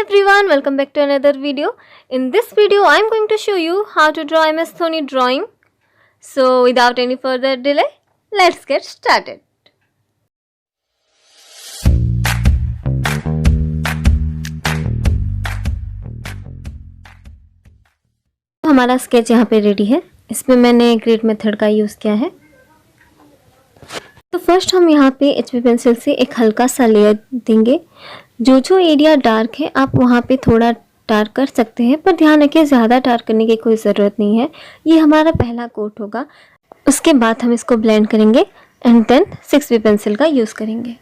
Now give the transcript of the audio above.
everyone, welcome back to another video. In this video, I am going to show you how to draw MS Dhoni drawing. So without any further delay, let's get started. हमारा sketch यहाँ पे ready है। इसमें मैंने grade method का use किया है। तो फर्स्ट हम यहाँ पे HB पेंसिल से एक हल्का सा लेयर देंगे। जो एरिया डार्क है आप वहाँ पे थोड़ा डार्क कर सकते हैं, पर ध्यान रखिए ज़्यादा डार्क करने की कोई ज़रूरत नहीं है। ये हमारा पहला कोट होगा। उसके बाद हम इसको ब्लेंड करेंगे एंड देन 6B पेंसिल का यूज़ करेंगे।